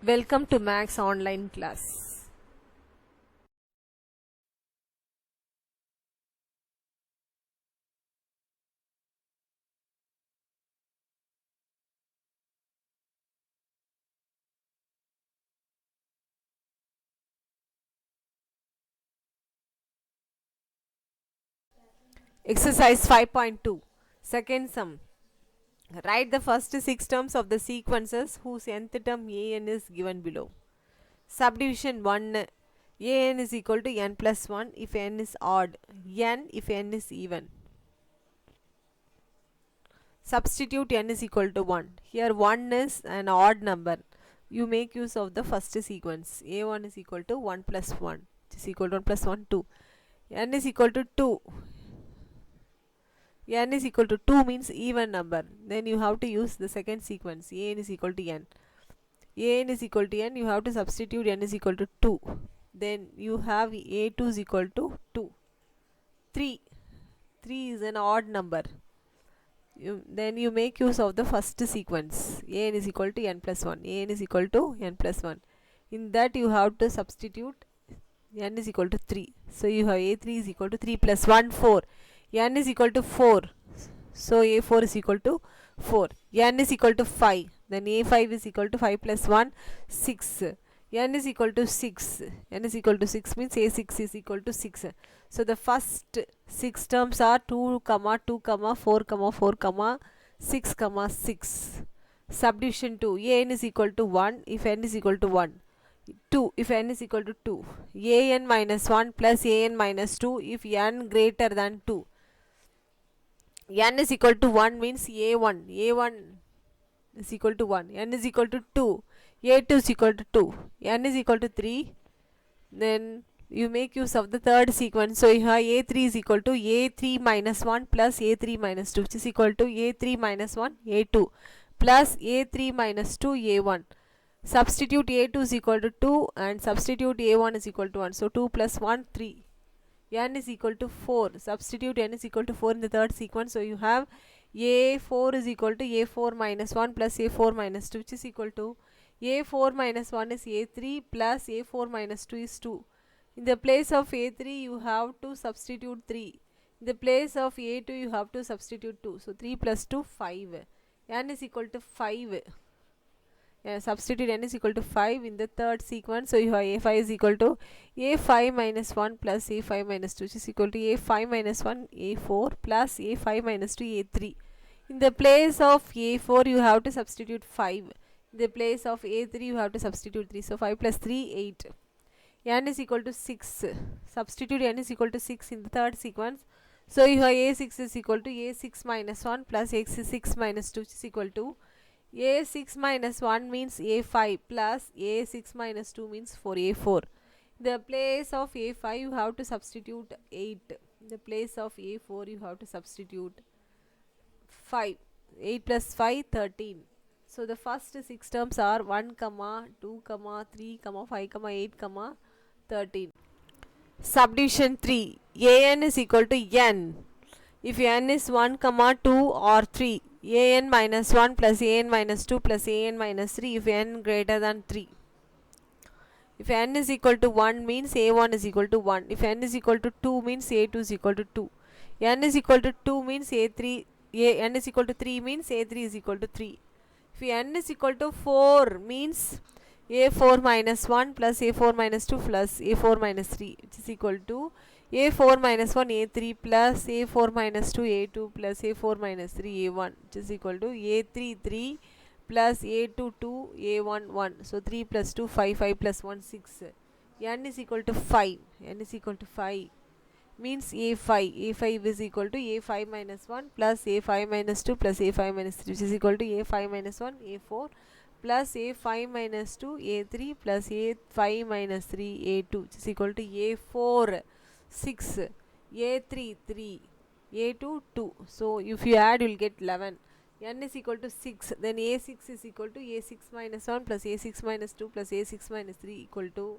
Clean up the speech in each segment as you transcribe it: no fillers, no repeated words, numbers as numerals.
Welcome to Max online class. Exercise 5.2. Second sum. Write the first 6 terms of the sequences whose nth term an is given below. Subdivision 1. An is equal to n plus 1 if n is odd, n if n is even. Substitute n is equal to 1. Here 1 is an odd number. You make use of the first sequence. A1 is equal to 1 plus 1, which is equal to 1 plus 1, 2. N is equal to 2. N is equal to 2 means even number. Then you have to use the second sequence. An is equal to n. An is equal to n. You have to substitute n is equal to 2. Then you have a2 is equal to 2. 3. 3 is an odd number. Then you make use of the first sequence. An is equal to n plus 1. An is equal to n plus 1. In that you have to substitute n is equal to 3. So you have a3 is equal to 3 plus 1, 4. N is equal to 4. So a4 is equal to 4. N is equal to 5. Then a5 is equal to 5 plus 1, 6. N is equal to 6. N is equal to 6 means a6 is equal to 6. So the first 6 terms are 2, 2, 4, 4, 6, 6. Subdivision 2. An is equal to 1 if n is equal to 1. 2 if n is equal to 2. An minus 1 plus an minus 2 if n greater than 2. N is equal to 1 means a1. A1 is equal to 1. N is equal to 2. A2 is equal to 2. N is equal to 3. Then you make use of the third sequence. So you have a3 is equal to a3 minus 1 plus a3 minus 2, which is equal to a3 minus 1 a2 plus a3 minus 2 a1. Substitute a2 is equal to 2 and substitute a1 is equal to 1. So 2 plus 1, 3. N is equal to 4. Substitute n is equal to 4 in the third sequence. So you have a4 is equal to a4 minus 1 plus a4 minus 2, which is equal to a4 minus 1 is a3 plus a4 minus 2 is 2. In the place of a3 you have to substitute 3. In the place of a2 you have to substitute 2. So 3 plus 2, 5. N is equal to 5. Substitute n is equal to 5 in the third sequence. So you have a5 is equal to a5 minus 1 plus a5 minus 2, which is equal to a5 minus 1 a4 plus a5 minus 2 a3. In the place of a4 you have to substitute 5. In the place of a3 you have to substitute 3. So 5 plus 3, 8. N is equal to 6. Substitute n is equal to 6 in the third sequence. So you have a6 is equal to a6 minus 1 plus x6 minus 2, which is equal to a6 minus 1 means a5 plus a6 minus 2 means 4 a4. In the place of a5 you have to substitute 8. In the place of a4 you have to substitute 5. 8 plus 5, 13. So the first 6 terms are 1, 2, 3, 5, 8, 13. Subdivision 3. An is equal to n if n is 1, 2 or 3. An minus 1 plus an minus 2 plus an minus 3 if n greater than 3. If n is equal to 1 means a1 is equal to 1. If n is equal to 2 means a2 is equal to 2. N is equal to 2 means n is equal to 3 means a3 is equal to 3. If n is equal to 4 means a4 minus 1 plus a4 minus 2 plus a4 minus 3, which is equal to a4 minus 1 a3 plus a4 minus 2 a2 plus a4 minus 3 a1, which is equal to a3 3 plus a2 2 a1 1. So 3 plus 2, 5, 5 plus 1, 6. N is equal to 5. N is equal to 5 means a5. a5 is equal to a5 minus 1 plus a5 minus 2 plus a5 minus 3, which is equal to a5 minus 1 a4 plus a5 minus 2 a3 plus a5 minus 3 a2, which is equal to a4 6, a3 3, a2 2. So if you add you will get 11. N is equal to 6. Then a6 is equal to a6 minus 1 plus a6 minus 2 plus a6 minus 3 equal to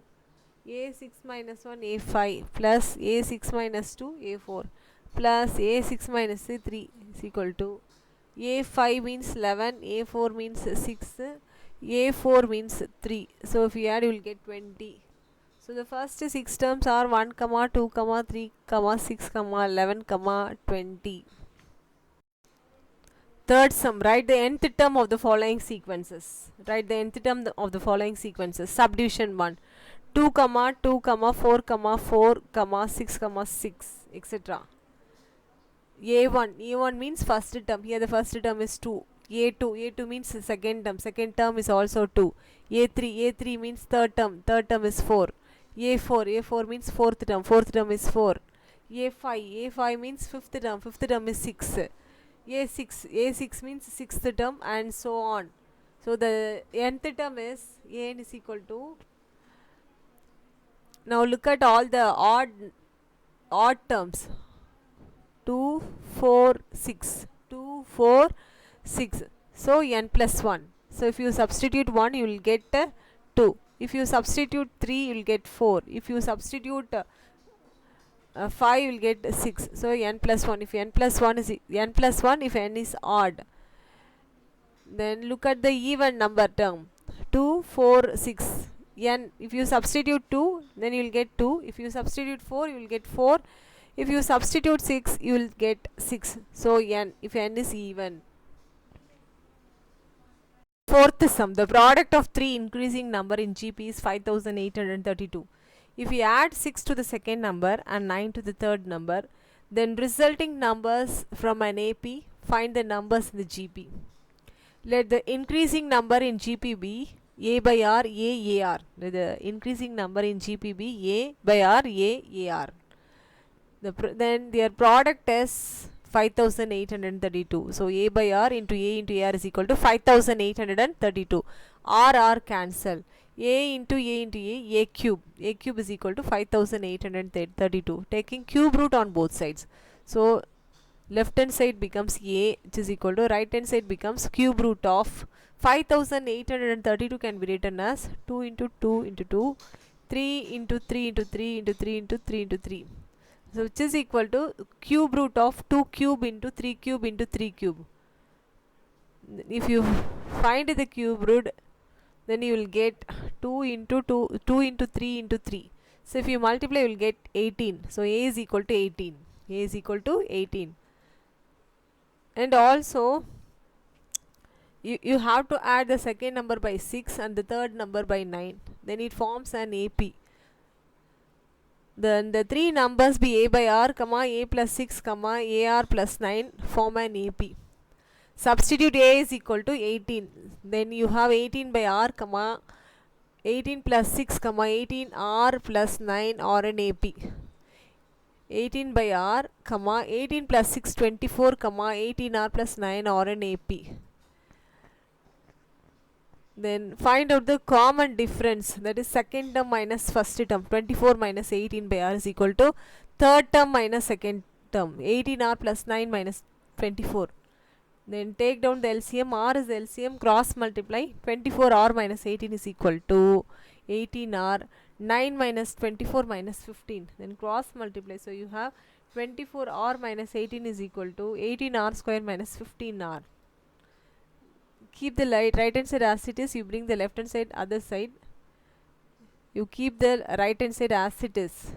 a6 minus 1 a5 plus a6 minus 2 a4 plus a6 minus 3 is equal to a5 means 11, a4 means 6, A4 means 3. So if you add, you will get 20. So the first 6 terms are 1, 2, 3, 6, 11, 20. Third sum, write the nth term of the following sequences. Write the nth term of the following sequences. Subdivision 1. 2, 2, 4, 4, 6, 6, etc. A1 means first term. Here the first term is 2. A2 means the second term. Second term is also 2. A3 means third term. Third term is 4. A4 means fourth term. Fourth term is 4. A5 means fifth term. Fifth term is 6. A6 means sixth term, and so on. So the nth term is An is equal to. Now look at all the odd terms. 2, 4, 6. 2, 4, 6. So n plus 1. So if you substitute 1, you will get 2. If you substitute 3, you will get 4. If you substitute 5, you will get 6. So n plus 1. If n plus 1 is n plus 1 if n is odd. Then look at the even number term. 2, 4, 6. N. If you substitute 2, then you will get 2. If you substitute 4, you will get 4. If you substitute 6, you will get 6. So n, if n is even. Fourth sum, the product of 3 increasing number in GP is 5832. If you add 6 to the second number and 9 to the third number, then resulting numbers from an AP, find the numbers in the GP. Let the increasing number in GP be A by R, A, AR. Let the increasing number in GP be A by R, A, AR. Then their product is 5832. So A by R into AR is equal to 5832. R cancel. A into A cube. A cube is equal to 5832. Taking cube root on both sides. So left hand side becomes A, which is equal to right hand side becomes cube root of 5832 can be written as 2 into 2 into 2, 3 into 3 into 3 into 3 into 3 into 3. So which is equal to cube root of 2 cube into 3 cube into 3 cube. If you find the cube root, then you will get 2 into 3 into 3. So if you multiply, you will get 18. So A is equal to 18. A is equal to 18. And also you have to add the second number by 6 and the third number by 9. Then it forms an AP. Then the three numbers be A by R, A plus 6, AR plus 9 form an AP. Substitute A is equal to 18. Then you have 18 by R, 18 plus 6, 18 R plus 9 or an AP. 18 by R, 18 plus 6, 24, 18 R plus 9 or an AP. Then find out the common difference, that is second term minus first term. 24 minus 18 by R is equal to third term minus second term. 18R plus 9 minus 24. Then take down the LCM. R is the LCM, cross multiply. 24R minus 18 is equal to 18R. 9 minus 24 minus 15. Then cross multiply. So you have 24R minus 18 is equal to 18R square minus 15R. Keep the right hand side as it is. You bring the left hand side other side. You keep the right hand side as it is.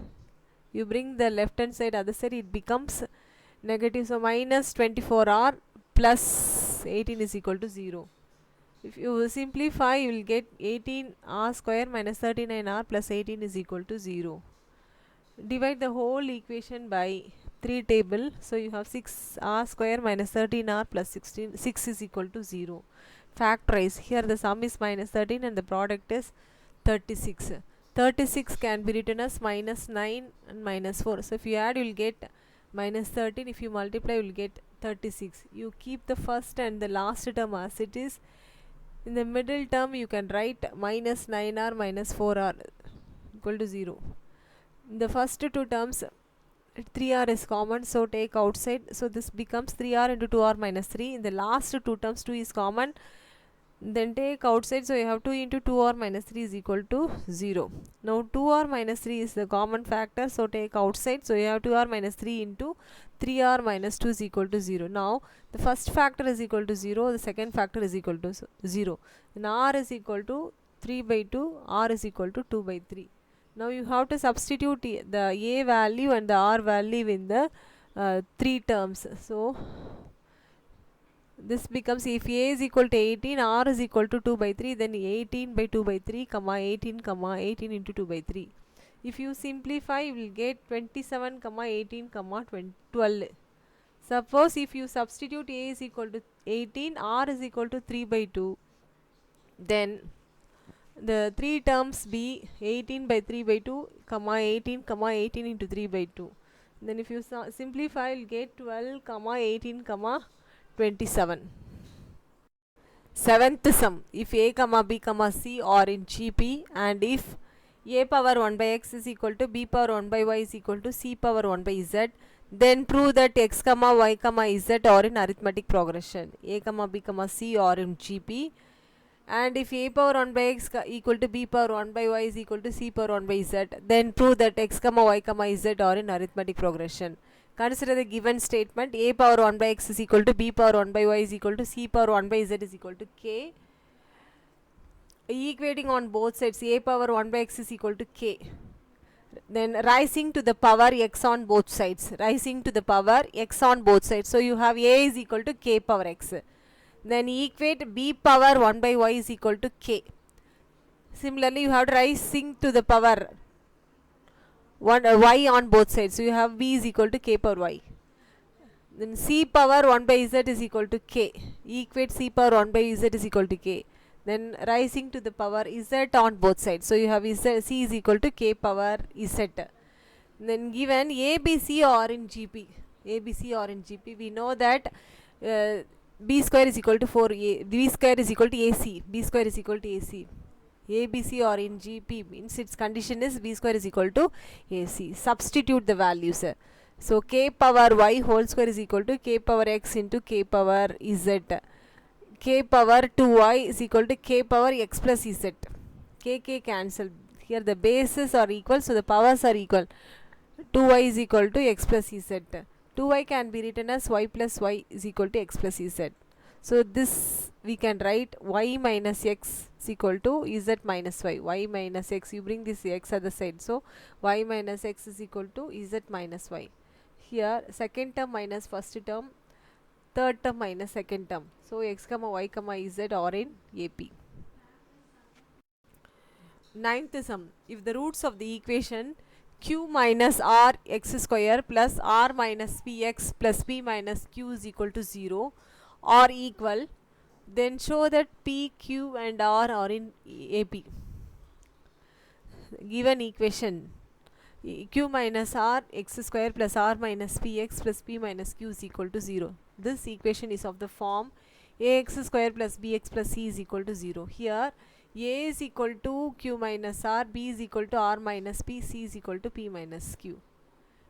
You bring the left hand side other side. It becomes negative. So minus 24R plus 18 is equal to 0. If you simplify, you will get 18R square minus 39R plus 18 is equal to 0. Divide the whole equation by 3 table. So you have 6R square minus 13R plus 6 is equal to 0. Factorize. Here the sum is minus 13 and the product is 36. 36 can be written as minus 9 and minus 4. So if you add, you will get minus 13. If you multiply, you will get 36. You keep the first and the last term as it is. In the middle term, you can write minus 9R minus 4R equal to 0. In the first two terms, 3R is common, so take outside. So this becomes 3R into 2R minus 3. In the last two terms, 2 is common. Then take outside, so you have 2 into 2 or minus 3 is equal to 0. Now 2 or minus 3 is the common factor, so take outside, so you have 2 or minus 3 into 3 or minus 2 is equal to 0. Now the first factor is equal to 0, the second factor is equal to 0. Then r is equal to 3 by 2, r is equal to 2 by 3. Now you have to substitute the a value and the r value in the 3 terms. So this becomes, if a is equal to 18, r is equal to 2 by 3, then 18 by 2 by 3 comma 18 comma 18 into 2 by 3. If you simplify, you will get 27 comma 18 comma 12. Suppose if you substitute a is equal to 18, r is equal to 3 by 2, then the 3 terms be 18 by 3 by 2 comma 18 comma 18 into 3 by 2. Then if you simplify, you will get 12 comma 18 comma 27. Seventh sum, if a comma b comma c are in GP, and if a power 1 by x is equal to b power 1 by y is equal to c power 1 by z, then prove that x comma y comma z are in arithmetic progression. A comma b comma c are in GP, and if a power 1 by x equal to b power 1 by y is equal to c power 1 by z, then prove that x comma y comma z are in arithmetic progression. Consider the given statement: a power 1 by x is equal to b power 1 by y is equal to c power 1 by z is equal to k. Equating on both sides, a power 1 by x is equal to k. Then rising to the power x on both sides. Rising to the power x on both sides. So you have a is equal to k power x. Then equate b power 1 by y is equal to k. Similarly, you have to rising to the power y on both sides, so you have b is equal to k power y. Then c power 1 by z is equal to k. Equate c power 1 by z is equal to k. Then rising to the power z on both sides, so you have c is equal to k power z. Then given a, b, c are in GP. A, b, c are in GP. We know that b square is equal to 4a, b square is equal to ac, b square is equal to ac. A, B, C are in GP means its condition is b square is equal to AC. Substitute the values. So k power y whole square is equal to k power x into k power z. K power 2y is equal to k power x plus z. K cancel. Here the bases are equal, so the powers are equal. 2y is equal to x plus z. 2y can be written as y plus y is equal to x plus z. So this we can write y minus x is equal to z minus y. Y minus x, you bring this x at the side, so y minus x is equal to z minus y. Here second term minus first term, third term minus second term. So x comma y comma z are in AP. Ninth sum, if the roots of the equation q minus r x square plus r minus px plus p minus q is equal to 0 are equal, then show that p, q and r are in AP. Given equation q minus r x square plus r minus px plus p minus q is equal to 0. This equation is of the form ax square plus bx plus c is equal to 0. Here a is equal to q minus r, b is equal to r minus p, c is equal to p minus q.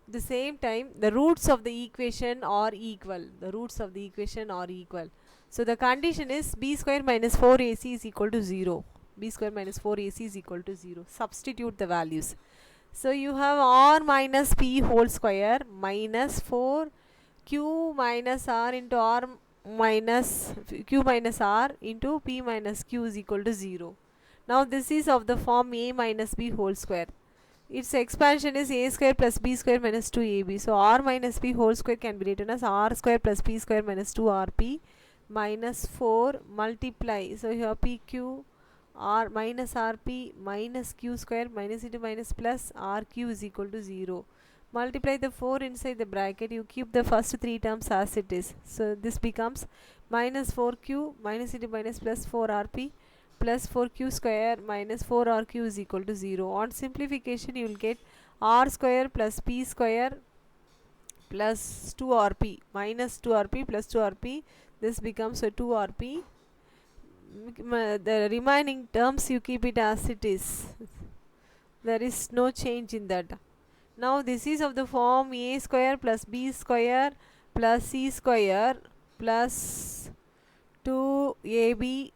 At the same time, the roots of the equation are equal. The roots of the equation are equal. So the condition is b square minus 4ac is equal to 0. B square minus 4ac is equal to 0. Substitute the values. So you have r minus p whole square minus 4 q minus r into r minus q minus r into p minus q is equal to 0. Now this is of the form a minus b whole square. Its expansion is a square plus b square minus 2ab. So r minus p whole square can be written as r square plus p square minus 2rp minus 4 multiply. So here pq r minus rp minus q square minus into minus plus rq is equal to 0. Multiply the 4 inside the bracket, you keep the first 3 terms as it is. So this becomes minus 4q minus into minus plus 4rp plus 4q square minus 4rq is equal to 0. On simplification, you will get r square plus p square plus 2rp minus 2rp plus 2rp. This becomes a 2rp. The remaining terms you keep it as it is. There is no change in that. Now this is of the form a square plus b square plus c square plus 2ab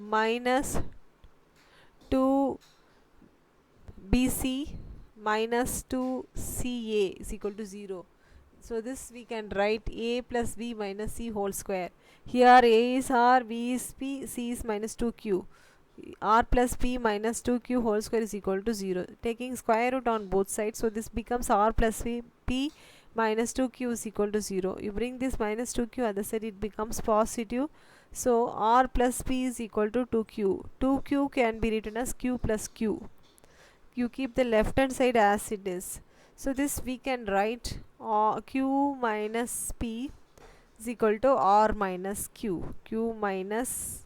minus 2bc minus 2ca is equal to 0. So this we can write a plus b minus c whole square. Here a is r, b is p, c is minus 2q. R plus p minus 2q whole square is equal to 0. Taking square root on both sides, so this becomes r plus p minus 2q is equal to 0. You bring this minus 2q other side, it becomes positive. So r plus p is equal to 2q. 2q can be written as q plus q. You keep the left hand side as it is. So this we can write q minus p is equal to r minus q. Q minus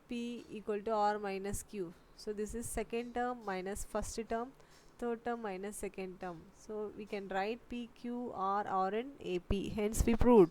p equal to r minus q. So this is second term minus first term, third term minus second term. So we can write p q r r in ap. Hence we proved.